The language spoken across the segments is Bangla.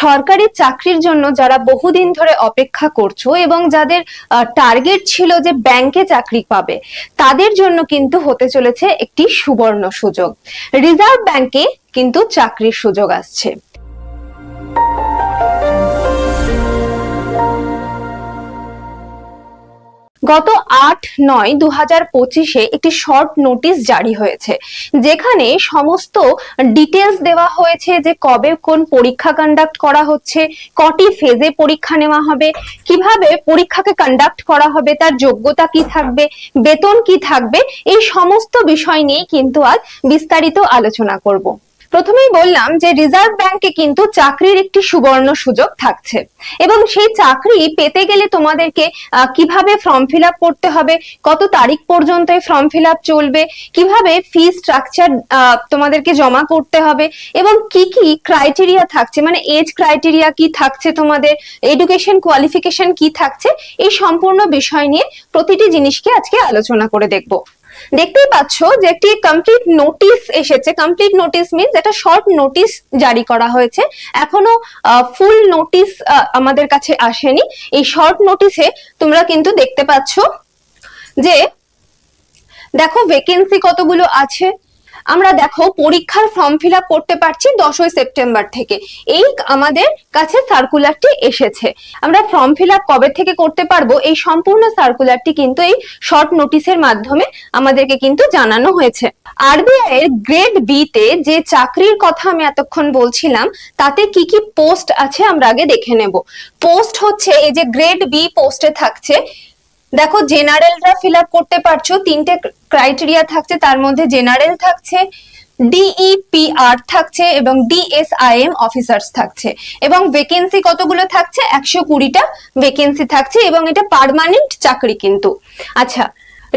সরকারি চাকরির জন্য যারা বহুদিন ধরে অপেক্ষা করছো এবং যাদের টার্গেট ছিল যে ব্যাংকে চাকরি পাবে, তাদের জন্য কিন্তু হতে চলেছে একটি সুবর্ণ সুযোগ। রিজার্ভ ব্যাংকে কিন্তু চাকরির সুযোগ আসছে। গত 8/9/2025 একটি শর্ট নোটিশ জারি হয়েছে, যেখানে সমস্ত ডিটেলস দেওয়া হয়েছে যে কবে কোন পরীক্ষা কন্ডাক্ট করা হচ্ছে, কটি ফেজে পরীক্ষা নেওয়া হবে, কিভাবে পরীক্ষাকে কন্ডাক্ট করা হবে, তার যোগ্যতা কি থাকবে, বেতন কি থাকবে, এই সমস্ত বিষয় নিয়ে কিন্তু আজ বিস্তারিত আলোচনা করব। প্রথমেই বললাম যে রিজার্ভ ব্যাংকে কিন্তু চাকরির একটি সুবর্ণ সুযোগ থাকছে এবং সেই চাকরি পেতে গেলে তোমাদেরকে কিভাবে ফর্ম ফিল আপ করতে হবে, কত তারিখ পর্যন্ত এই ফর্ম ফিল আপ চলবে, কিভাবে ফি স্ট্রাকচার তোমাদেরকে জমা করতে হবে এবং কি কি ক্রাইটেরিয়া থাকছে, মানে এজ ক্রাইটেরিয়া কি থাকছে, তোমাদের এডুকেশন কোয়ালিফিকেশন কি থাকছে, এই সম্পূর্ণ বিষয় নিয়ে প্রতিটি জিনিসকে আজকে আলোচনা করে দেখব। দেখতেই পাচ্ছ যে একটি কমপ্লিট নোটিশ এসেছে। কমপ্লিট নোটিশ মিন্স এটা শর্ট নোটিশ জারি করা হয়েছে, এখনো ফুল নোটিশ আমাদের কাছে আসেনি। এই শর্ট নোটিশে তোমরা কিন্তু দেখতে পাচ্ছ যে দেখো ভ্যাকেন্সি কতগুলো আছে। আমরা দেখো পরীক্ষার ফর্ম ফিল আপ করতে পারছি 10ই সেপ্টেম্বর থেকে, এই আমাদের কাছে সার্কুলারটি এসেছে। আমরা ফর্ম ফিল আপ কবে থেকে করতে পারবো এই সম্পূর্ণ সার্কুলারটি কিন্তু এই শর্ট নোটিশের মাধ্যমে আমাদেরকে কিন্তু জানানো হয়েছে। আরবিআই এর গ্রেড বি তে যে চাকরির কথা আমি এতক্ষণ বলছিলাম, তাতে কি কি পোস্ট আছে আমরা আগে দেখে নেব। পোস্ট হচ্ছে এই যে গ্রেড বি পোস্টে থাকছে, দেখো জেনারেলরা ফিল আপ করতে পারছো, তিনটে ক্রাইটেরিয়া থাকছে, তার মধ্যে জেনারেল থাকছে, ডিইপিআর থাকছে এবং ডিএসআইএম অফিসার্স থাকছে এবং ভ্যাকেন্সি কতগুলো থাকছে 120টা ভ্যাকেন্সি থাকছে এবং এটা পার্মানেন্ট চাকরি কিন্তু। আচ্ছা,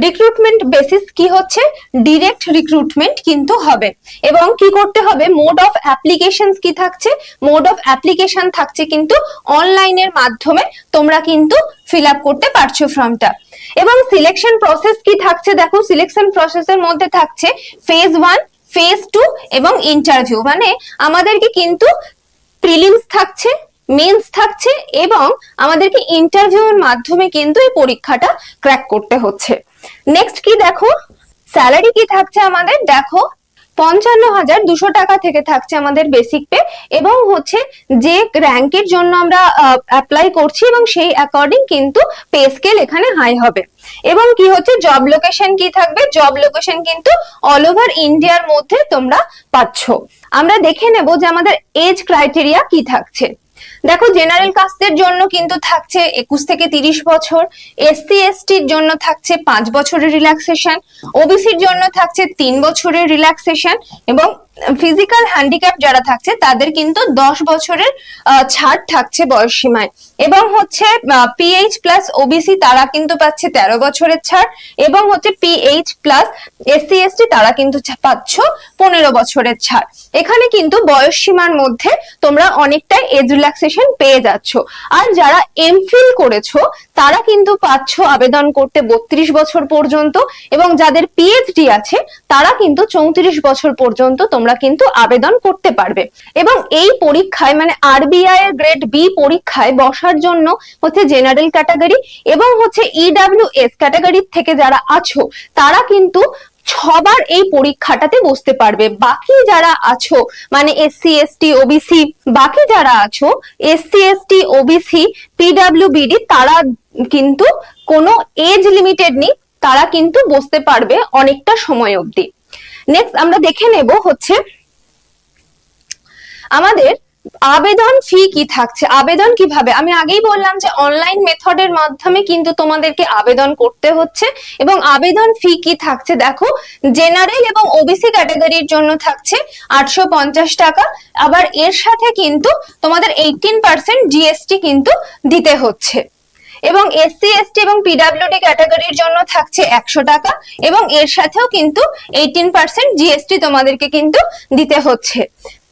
রিক্রুটমেন্ট বেসিস কি হচ্ছে, ডিরেক্ট রিক্রুটমেন্ট কিন্তু হবে এবং কি করতে হবে, মোড অফ অ্যাপ্লিকেশনস কি থাকছে, মোড অফ অ্যাপ্লিকেশন থাকছে কিন্তু অনলাইনের মাধ্যমে তোমরা কিন্তু ফিল আপ করতে পারছো ফর্মটা। এবং সিলেকশন প্রসেস কি থাকছে, দেখো সিলেকশন প্রসেসের মধ্যে থাকছে ফেজ 1, ফেজ 2 এবং ইন্টারভিউ, মানে আমাদেরকে কিন্তু প্রিলিমস থাকছে, মেন্স থাকছে এবং আমাদেরকে ইন্টারভিউর মাধ্যমে কিন্তু এই পরীক্ষাটা ক্র্যাক করতে হচ্ছে। নেক্সট কি দেখো, স্যালারি কি থাকছে আমাদের, দেখো 55,200 টাকা থেকে থাকছে আমাদের বেসিক পে এবং হচ্ছে যে র্যাঙ্কের জন্য আমরা অ্যাপ্লাই করছি এবং সেই অ্যাকর্ডিং কিন্তু পে স্কেল এখানে হাই হবে। এবং কি হচ্ছে জব লোকেশন কি থাকবে, জব লোকেশন কিন্তু অল ওভার ইন্ডিয়ার মধ্যে তোমরা পাচ্ছ। আমরা দেখে নেব যে আমাদের এজ ক্রাইটেরিয়া কি থাকছে। দেখো জেনারেল কাস্টের জন্য কিন্তু থাকছে 21 থেকে 30 বছর, এসসি এসটির জন্য থাকছে 5 বছরের রিল্যাক্সেশন, ওবিসির জন্য থাকছে 3 বছরের রিল্যাক্সেশন এবং ফিজিক্যাল হ্যান্ডিক্যাপ যারা থাকছে তাদের কিন্তু 10 বছরের ছাড় থাকছে বয়স সীমায় এবং হচ্ছে পিএইচ প্লাস ওবিসি তারা কিন্তু পাচ্ছে 13 বছরের ছাড় এবং হচ্ছে পিএইচ প্লাস এসসি এসটি তারা কিন্তু পাচ্ছ 15 বছরের ছাড়। এখানে কিন্তু বয়স সীমার মধ্যে তোমরা অনেকটাই এজ রিল্যাক্সেশন পেয়ে যাচ্ছ। আর যারা এমফিল করেছো তারা কিন্তু পাচ্ছ আবেদন করতে 32 বছর পর্যন্ত এবং যাদের পিএইচডি আছে তারা কিন্তু 34 বছর পর্যন্ত তোমরা কিন্তু আবেদন করতে পারবে। এবং এই পরীক্ষায় মানে আরবিআই এর গ্রেড বি পরীক্ষায় বসার জন্য হচ্ছে জেনারেল ক্যাটাগরি এবং হচ্ছে ইডব্লিউএস ক্যাটাগরি থেকে যারা আছো তারা কিন্তু 6 বার এই পরীক্ষাটাতে বসতে পারবে। বাকি যারা আছো মানে এসসি এসটি ওবিসি, বাকি যারা আছো এসসি এসটি ওবিসি পিডব্লিউবিডি তারা কিন্তু কোনো এজ লিমিটেড নেই, তারা কিন্তু বসতে পারবে অনেকটা সময় অবধি। নেক্সট আমরা দেখে নেব হচ্ছে আমাদের আবেদন ফি কি থাকছে, আবেদন কিভাবে। আমি আগেই বললাম যে অনলাইন মেথডের মাধ্যমে কিন্তু তোমাদেরকে আবেদন করতে হচ্ছে এবং আবেদন ফি কি থাকছে দেখো, জেনারেল এবং ওবিসি ক্যাটাগরির জন্য থাকছে 850 টাকা, আবার এর সাথে কিন্তু তোমাদের 18% জিএসটি কিন্তু দিতে হচ্ছে এবং এসসি এসটি এবং পিডব্লিউডি ক্যাটাগরির জন্য থাকছে 100 টাকা এবং এর সাথেও কিন্তু 18% জিএসটি তোমাদেরকে কিন্তু দিতে হচ্ছে।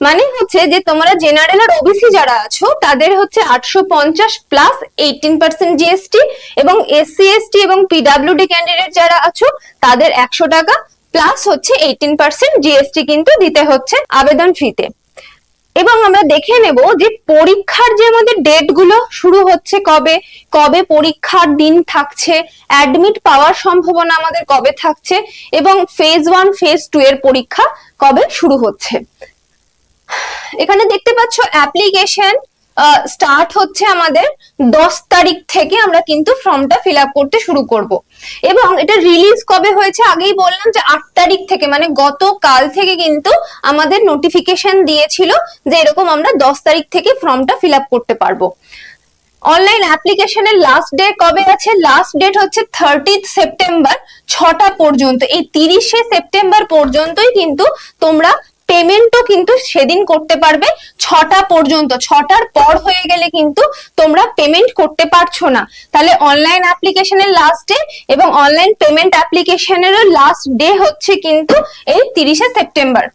মানে হচ্ছে যে তোমরা জেনারেল আর ওবিসি যারা আছো তাদের হচ্ছে 850 প্লাস 18% জিএসটি এবং এসসি এসটি এবং পিডব্লিউডি ক্যান্ডিডেট যারা আছো তাদের 100 টাকা প্লাস হচ্ছে 18% জিএসটি কিন্তু দিতে হচ্ছে আবেদন ফিতে। এবং আমরা দেখে নেব যে পরীক্ষার যে আমাদের ডেট গুলো শুরু হচ্ছে কবে, কবে পরীক্ষার দিন থাকছে, অ্যাডমিট পাওয়ার সম্ভাবনা আমাদের কবে থাকছে, এবং ফেজ 1 ফেজ 2 এর পরীক্ষা কবে শুরু হচ্ছে। এখানে দেখতে পাচ্ছ অ্যাপ্লিকেশন স্টার্ট হচ্ছে আমাদের 10 তারিখ থেকে আমরা কিন্তু ফর্মটা ফিল আপ করতে শুরু করব, এবং এটা রিলিজ কবে হয়েছে আগেই বললাম যে 8 তারিখ থেকে, মানে গতকাল থেকে কিন্তু আমাদের নোটিফিকেশন দিয়েছিল যে এরকম আমরা 10 তারিখ থেকে ফর্মটা ফিল আপ করতে পারবো। অনলাইন অ্যাপ্লিকেশনের লাস্ট ডে কবে আছে? লাস্ট ডেট হচ্ছে 30 সেপ্টেম্বর 6টা পর্যন্ত। এই 30শে সেপ্টেম্বর পর্যন্তই কিন্তু তোমরা পেমেন্টও কিন্তু সেদিন করতে পারবে 6টা পর্যন্ত। 6টার পর হয়ে গেলে কিন্তু তোমরা পেমেন্ট করতে পারছো না। তাহলে অনলাইন অ্যাপ্লিকেশনের লাস্ট ডে এবং অনলাইন পেমেন্ট অ্যাপ্লিকেশনেরও লাস্ট ডে হচ্ছে কিন্তু এই 30শে সেপ্টেম্বর।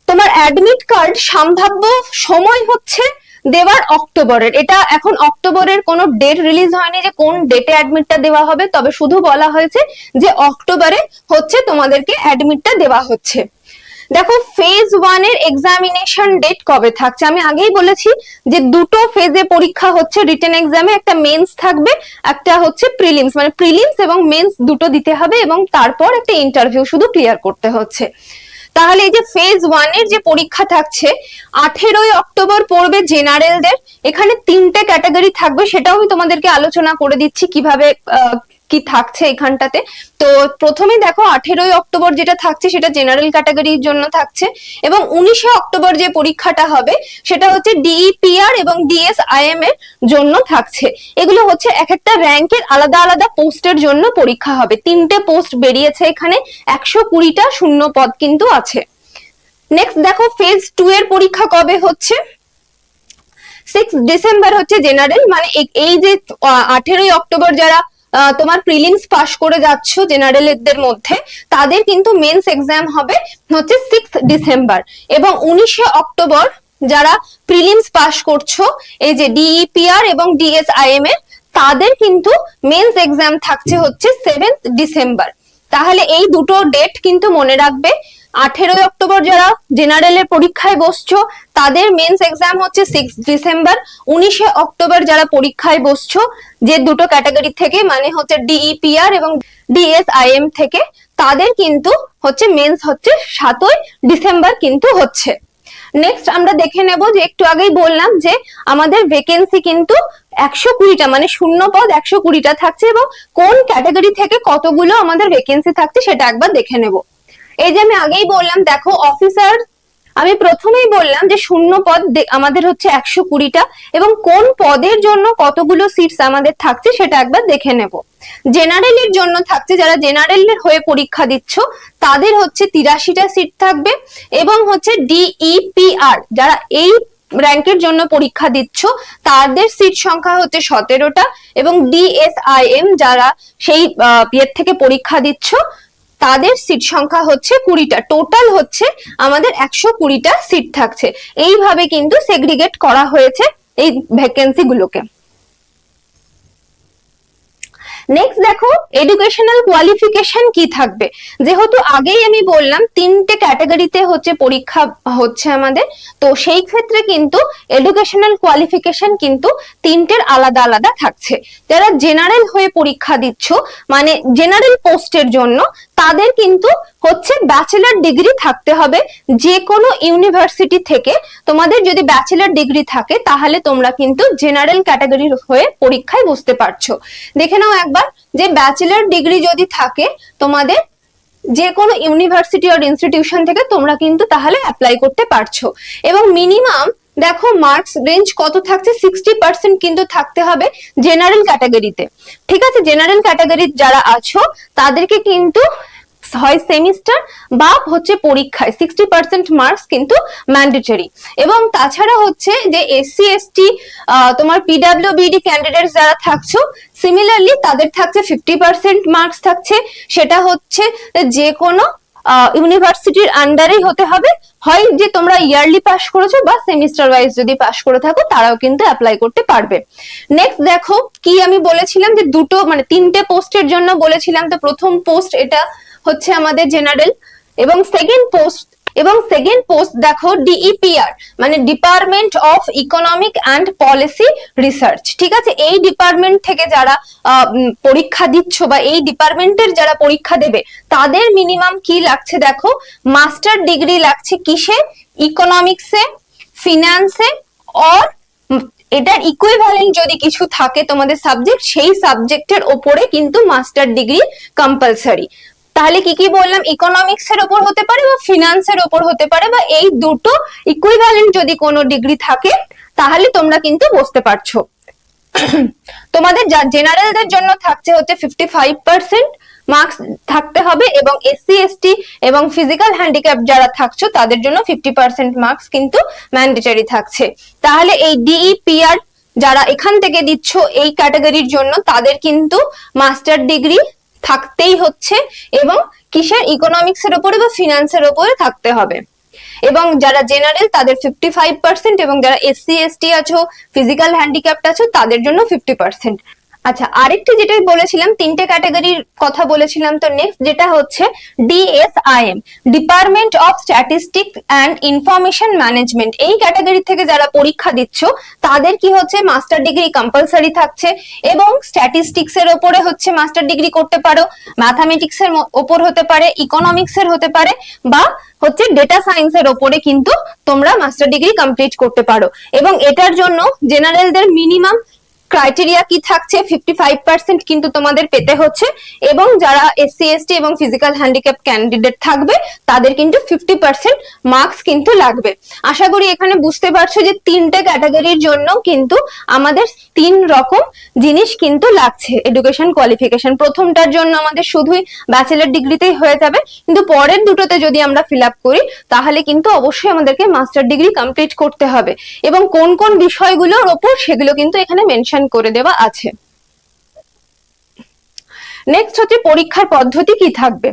তোমার অ্যাডমিট কার্ড সম্ভাব্য সময় হচ্ছে দেওয়ার অক্টোবরের। এটা এখন অক্টোবরের কোনো ডেট রিলিজ হয়নি যে কোন ডেটে অ্যাডমিটটা দেওয়া হবে, তবে শুধু বলা হয়েছে যে অক্টোবরে হচ্ছে তোমাদেরকে অ্যাডমিটটা দেওয়া হচ্ছে। দেখো ফেজ 1 এর এক্সামিনেশন ডেট কবে থাকছে? আমি আগেই বলেছি যে দুটো ফেজে পরীক্ষা হচ্ছে রিটেন এক্সামে, একটা মেন্স থাকবে, একটা হচ্ছে প্রিলিমস, মানে প্রিলিমস এবং মেন্স দুটো দিতে হবে এবং তারপর একটা ইন্টারভিউ শুধু ক্লিয়ার করতে হচ্ছে। তাহলে এই যে ফেজ 1 এর যে পরীক্ষা থাকছে 18ই অক্টোবর পড়বে জেনারেলদের। এখানে 3টে ক্যাটাগরি থাকবে, সেটাও আমি তোমাদেরকে আলোচনা করে দিচ্ছি কিভাবে কি থাকছে এখানটাতে। তো প্রথমেই দেখো 18ই অক্টোবর যেটা থাকছে সেটা জেনারেল ক্যাটাগরির জন্য থাকছে, এবং 19শে অক্টোবর যে পরীক্ষাটা হবে সেটা হচ্ছে ডিইপিআর এবং ডিএসআইএম এর জন্য থাকছে। এগুলো হচ্ছে এক একটা র্যাঙ্কের আলাদা আলাদা পোস্টের জন্য পরীক্ষা হবে। 3টে পোস্ট বেরিয়েছে, এখানে 120টা শূন্য পদ কিন্তু আছে। নেক্সট দেখো ফেজ 2 এর পরীক্ষা কবে হচ্ছে? 6 ডিসেম্বর হচ্ছে জেনারেল, মানে এই যে 18ই অক্টোবর যারা তোমার প্রিলিমস পাস করে যাচ্ছ জেনারেলদের মধ্যে, তাদের কিন্তু মেন্স এক্সাম হবে হচ্ছে 6 ডিসেম্বর, এবং 19শে অক্টোবর যারা প্রিলিমস পাস করছো এই যে ডিইপিআর এবং ডিএসআইএম এর, তাদের কিন্তু মেন্স এক্সাম থাকছে হচ্ছে 7 ডিসেম্বর। তাহলে এই দুটো ডেট কিন্তু মনে রাখবে। 18ই অক্টোবর যারা জেনারেলের পরীক্ষায় বসছো তাদের মেন্স এক্সাম হচ্ছে 6 ডিসেম্বর। 19শে অক্টোবর যারা পরীক্ষায় বসছো যে দুটো ক্যাটাগরি থেকে, মানে হচ্ছে ডিইপিআর এবং ডিএসআইএম থেকে, তাদের কিন্তু হচ্ছে মেন্স হচ্ছে 7ই ডিসেম্বর কিন্তু হচ্ছে। নেক্সট আমরা দেখে নেব যে একটু আগেই বললাম যে আমাদের ভ্যাকেন্সি কিন্তু 120টা, মানে শূন্য পদ 120টা থাকছে, এবং কোন ক্যাটাগরি থেকে কতগুলো আমাদের ভ্যাকেন্সি থাকছে সেটা একবার দেখে নেব। এই যে আমি আগেই বললাম দেখো অফিসার, আমি প্রথমেই বললাম যে শূন্য পদ আমাদের হচ্ছে 120টা, এবং কোন পদের জন্য কতগুলো সিটস আমাদের থাকছে সেটা একবার দেখে নেব। জেনারেলের জন্য থাকছে, যারা জেনারেলের হয়ে পরীক্ষা দিচ্ছ তাদের হচ্ছে 83টা সিট থাকবে, এবং হচ্ছে ডিইপিআর যারা এই র্যাঙ্কের জন্য পরীক্ষা দিচ্ছ তাদের সিট সংখ্যা হচ্ছে 17টা, এবং ডিএসআইএম যারা সেই ইয়ের থেকে পরীক্ষা দিচ্ছ তাদের সিট সংখ্যা হচ্ছে 20টা। টোটাল হচ্ছে আমাদের 120টা সিট থাকছে। এইভাবে কিন্তু সেগ্রিগেট করা হয়েছে এই ভ্যাকেন্সি গুলোকে। নেক্সট দেখো এডুকেশনাল কোয়ালিফিকেশন কি থাকবে। যেহেতু আগেই আমি বললাম 3টে ক্যাটাগরিতে হচ্ছে পরীক্ষা হচ্ছে আমাদের, তো সেই ক্ষেত্রে কিন্তু এডুকেশনাল কোয়ালিফিকেশন কিন্তু 3টের আলাদা আলাদা থাকছে। যারা জেনারেল হয়ে পরীক্ষা দিচ্ছ, মানে জেনারেল পোস্টের জন্য, তাদের কিন্তু হচ্ছে ব্যাচেলর ডিগ্রি থাকতে হবে যে কোনো ইউনিভার্সিটি থেকে। তোমাদের যদি ব্যাচেলর ডিগ্রি থাকে তাহলে তোমরা কিন্তু জেনারেল ক্যাটাগরির হয়ে পরীক্ষায় বসতে পারছো। দেখে নাও একবার যে ব্যাচেলর ডিগ্রি যদি থাকে তোমাদের যে কোনো ইউনিভার্সিটি আর ইনস্টিটিউশন থেকে, তোমরা কিন্তু তাহলে অ্যাপ্লাই করতে পারছো। এবং মিনিমাম দেখো মার্কস রেঞ্জ কত থাকছে, 60% কিন্তু থাকতে হবে জেনারেল ক্যাটাগরিতে। ঠিক আছে, জেনারেল ক্যাটাগরির যারা আছো তাদেরকে কিন্তু হয় সেমিস্টার বা হচ্ছে পরীক্ষায় 60% মার্কস কিন্তু ম্যান্ডেটরি। এবং তাছাড়া হচ্ছে যে এসসি এসটি তোমার পিডব্লিউবিডি ক্যান্ডিডেট যারা থাকছো, সিমিলারলি তাদের থাকছে 50% মার্কস থাকছে। সেটা হচ্ছে যে কোনো ইউনিভার্সিটির আন্ডারেই হতে হবে, হয় যে তোমরা ইয়ারলি পাস করেছো বা সেমিস্টার ওয়াইজ যদি পাস করে থাকো তারাও কিন্তু অ্যাপ্লাই করতে পারবে। নেক্সট দেখো কি আমি বলেছিলাম যে দুটো মানে 3টে পোস্টের জন্য বলেছিলাম। তো প্রথম পোস্ট এটা হচ্ছে আমাদের জেনারেল, এবং সেকেন্ড পোস্ট এবং সেকেন্ড পোস্ট দেখো ডিইপিআর মানে department of economic and policy research, ঠিক আছে। এই ডিপার্টমেন্ট থেকে যারা পরীক্ষা দিচ্ছ বা এই ডিপার্টমেন্টের যারা পরীক্ষা দেবে তাদের মিনিমাম কি লাগছে দেখো, মাস্টার ডিগ্রি লাগছে কিসে, ইকোনমিক্সে, ফিনান্সে, অর এটার ইকুইভ্যালেন্ট যদি কিছু থাকে তোমাদের সাবজেক্ট, সেই সাবজেক্টের ওপরে কিন্তু মাস্টার ডিগ্রি কম্পালসারি। তাহলে কি কি বললাম, ইকোনমিক্স এর উপর হতে পারে বা ফিনান্সের উপর হতে পারে, বা এই দুটো ইকুইভ্যালেন্ট যদি কোনো ডিগ্রি থাকে তাহলে তোমরা কিন্তু বুঝতে পারছো। তোমাদের জেনারেলদের জন্য থাকছে হচ্ছে 55% মার্কস থাকতে হবে, এবং এসসি এসটি এবং ফিজিক্যাল হ্যান্ডিক্যাপ যারা থাকছো তাদের জন্য 50% মার্কস কিন্তু ম্যান্ডেটরি থাকছে। তাহলে এই ডিইপিআর যারা এখান থেকে দিচ্ছ এই ক্যাটাগরির জন্য তাদের কিন্তু মাস্টার ডিগ্রি থাকতেই হচ্ছে, এবং কিসের, ইকোনমিক্স এর উপরে বা ফিনান্সের উপরে থাকতে হবে। এবং যারা জেনারেল তাদের 55%, এবং যারা এসসি এসটি আছো, ফিজিক্যাল হ্যান্ডিক্যাপড আছো তাদের জন্য 50%। আচ্ছা, আরেকটি যেটাই বলেছিলাম, তিনটে ক্যাটাগরির কথা বলেছিলাম, তো নেক্সট যেটা হচ্ছে ডিএসআইএম, department of statistics and information management. এই ক্যাটাগরি থেকে যারা পরীক্ষা দিচ্ছ তাদের কি হচ্ছে, মাস্টার ডিগ্রি কম্পালসারি থাকছে, এবং স্ট্যাটিস্টিক্স এর উপরে হচ্ছে মাস্টার ডিগ্রি করতে পারো, ম্যাথামেটিক্স এর উপর হতে পারে, ইকোনমিক্স এর হতে পারে, বা হচ্ছে ডেটা সায়েন্স এর উপরে কিন্তু তোমরা মাস্টার ডিগ্রি কমপ্লিট করতে পারো। এবং এটার জন্য জেনারেলদের মিনিমাম ক্রাইটেরিয়া কি থাকছে, 55% কিন্তু তোমাদের পেতে হচ্ছে, এবং যারা এসসি এসটি এবং ফিজিক্যাল হ্যান্ডিক্যাপ ক্যান্ডিডেট থাকবে তাদের কিন্তু 50% মার্কস কিন্তু লাগবে। আশা করি এখানে বুঝতে পারছো যে তিনটে ক্যাটাগরির জন্য কিন্তু আমাদের 3 রকম জিনিস কিন্তু লাগছে এডুকেশন কোয়ালিফিকেশন। প্রথমটার জন্য আমাদের শুধুই ব্যাচেলর ডিগ্রিতেই হয়ে যাবে, কিন্তু পরের দুটোতে যদি আমরা ফিল আপ করি তাহলে কিন্তু অবশ্যই আমাদেরকে মাস্টার ডিগ্রি কমপ্লিট করতে হবে, এবং কোন কোন বিষয়গুলোর ওপর সেগুলো কিন্তু এখানে মেনশন করে দেওয়া আছে। নেক্সট হচ্ছে পরীক্ষার পদ্ধতি কি থাকবে।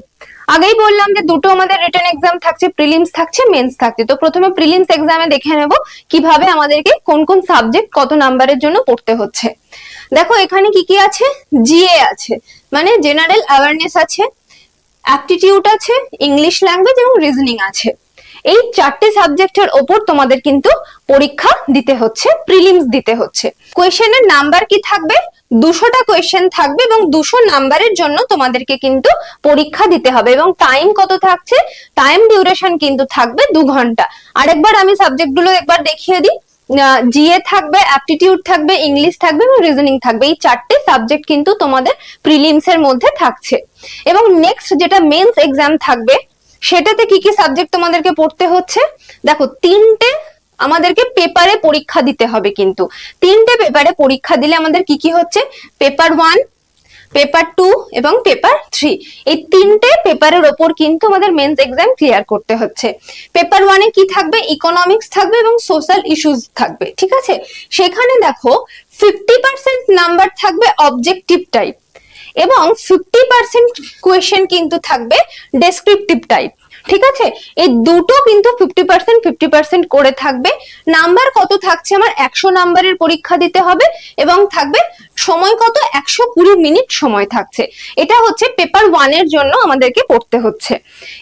আগেই বললাম যে দুটো আমাদের রিটেন এক্সাম থাকছে, প্রিলিমস থাকছে, মেন্স থাকছে। তো প্রথমে প্রিলিমস এক্সামে দেখে নেব কিভাবে আমাদেরকে কোন কোন সাবজেক্ট কত নাম্বারের জন্য পড়তে হচ্ছে। দেখো এখানে কি কি আছে, জিএ আছে মানে জেনারেল অ্যাওয়ারনেস আছে, অ্যাপটিটিউড আছে, ইংলিশ ল্যাঙ্গুয়েজ এবং রিজনিং আছে। এই 4টে সাবজেক্টের ওপর তোমাদের কিন্তু পরীক্ষা দিতে হচ্ছে, প্রিলিমস দিতে হচ্ছে। কোয়েশ্চেনের নাম্বার কি থাকবে, 200টা কোয়েশ্চেন থাকবে, এবং 200 নাম্বারের জন্য তোমাদেরকে কিন্তু পরীক্ষা দিতে হবে। এবং টাইম কত থাকছে, টাইম ডিউরেশন কিন্তু থাকবে 2 ঘন্টা। আরেকবার আমি সাবজেক্টগুলো একবার দেখিয়ে দিই, জিএ থাকবে, অ্যাপটিটিউড থাকবে, ইংলিশ থাকবে এবং রিজনিং থাকবে। এই 4টে সাবজেক্ট কিন্তু তোমাদের প্রিলিমস এর মধ্যে থাকছে। এবং নেক্সট যেটা মেন্স এক্সাম থাকবে সেটাতে কি কি সাবজেক্ট তোমাদেরকে পড়তে হচ্ছে, দেখো 3টে আমাদেরকে পেপারে পরীক্ষা দিতে হবে। কিন্তু 3টে পেপারে পরীক্ষা দিলে আমাদের কি কি হচ্ছে, পেপার 1, পেপার 2 এবং পেপার 3। এই 3টে পেপারের ওপর কিন্তু আমাদের মেন্স এক্সাম ক্লিয়ার করতে হচ্ছে। পেপার 1 এ কি থাকবে, ইকোনমিক্স থাকবে এবং সোশ্যাল ইস্যুস থাকবে, ঠিক আছে। সেখানে দেখো 50% নাম্বার থাকবে অবজেক্টিভ টাইপ, এবং 50% কোয়েশ্চেন কিন্তু থাকবে ডেসক্রিপটিভ টাইপ, ঠিক আছে। এই দুটো কিন্তু 50% করে থাকবে। নাম্বার কত থাকছে, আমার 100 নাম্বারের পরীক্ষা দিতে হবে, এবং থাকবে সময় কত, 120 মিনিট সময় থাকছে। এটা হচ্ছে পেপার 1 এর জন্য আমাদেরকে পড়তে হচ্ছে।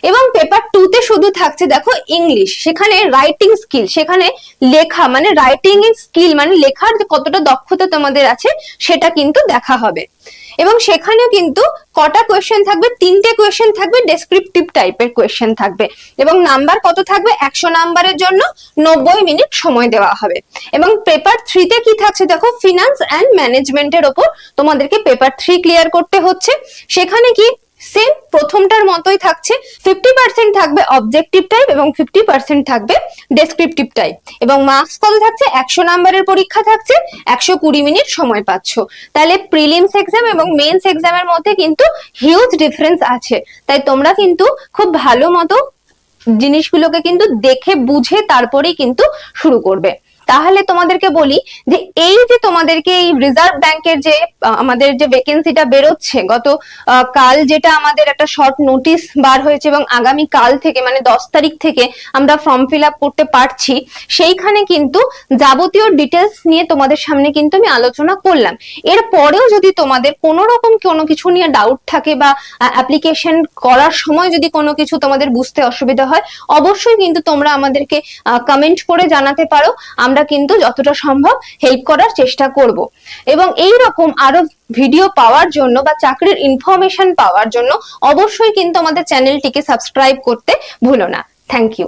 এবং পেপার 2 তে শুধু থাকছে দেখো ইংলিশ, সেখানে রাইটিং স্কিল, সেখানে লেখা মানে রাইটিং এর স্কিল মানে লেখার কতটা দক্ষতা তোমাদের আছে সেটা কিন্তু দেখা হবে। এবং সেখানেও কিন্তু কটা কোয়েশ্চেন থাকবে, 3টে কোয়েশ্চেন থাকবে, ডেসক্রিপটিভ টাইপের কোয়েশ্চেন থাকবে। এবং নাম্বার কত থাকবে, 100 নাম্বারের জন্য 90 মিনিট সময় দেওয়া হবে। এবং পেপার 3 তে কি থাকছে দেখো, ফিনান্স অ্যান্ড ম্যানেজমেন্টের ওপর তোমাদেরকে পেপার 3 ক্লিয়ার করতে হচ্ছে। সেখানে কি সেম প্রথমটার মতোই থাকছে, 50% থাকবে অবজেক্টিভ টাইপ এবং 50% থাকবে ডেসক্রিপটিভ টাইপ। এবং মার্কস কত থাকছে, 100 নাম্বারের পরীক্ষা থাকছে, 120 মিনিট সময় পাচ্ছ। তাহলে প্রিলিমস এক্সাম এবং মেন্স এক্সামের মধ্যে কিন্তু হিউজ ডিফারেন্স আছে। তাই তোমরা কিন্তু খুব ভালো মতো জিনিসগুলোকে কিন্তু দেখে বুঝে তারপরেই কিন্তু শুরু করবে। তাহলে তোমাদেরকে বলি যে এই যে তোমাদেরকে এই রিজার্ভ ব্যাংকের যে আমাদের যে ভ্যাকেন্সিটা বেরোচ্ছে গত কাল, যেটা আমাদের একটা শর্ট নোটিশ বার হয়েছে এবং আগামী কাল থেকে মানে 10 তারিখ থেকে আমরা ফর্ম ফিল আপ করতে পারছি, সেইখানে কিন্তু যাবতীয় ডিটেলস নিয়ে তোমাদের সামনে কিন্তু আমি আলোচনা করলাম। এর পরেও যদি তোমাদের কোনো রকম কোনো কিছু নিয়ে ডাউট থাকে বা অ্যাপ্লিকেশন করার সময় যদি কোনো কিছু তোমাদের বুঝতে অসুবিধা হয়, অবশ্যই কিন্তু তোমরা আমাদেরকে কমেন্ট করে জানাতে পারো। আমরা কিন্তু যতটা সম্ভব হেল্প করার চেষ্টা করব। এবং এই রকম আরো ভিডিও পাওয়ার জন্য বা চাকরির ইনফরমেশন পাওয়ার জন্য অবশ্যই কিন্তু আমাদের চ্যানেলটিকে সাবস্ক্রাইব করতে ভুলো না। Thank you.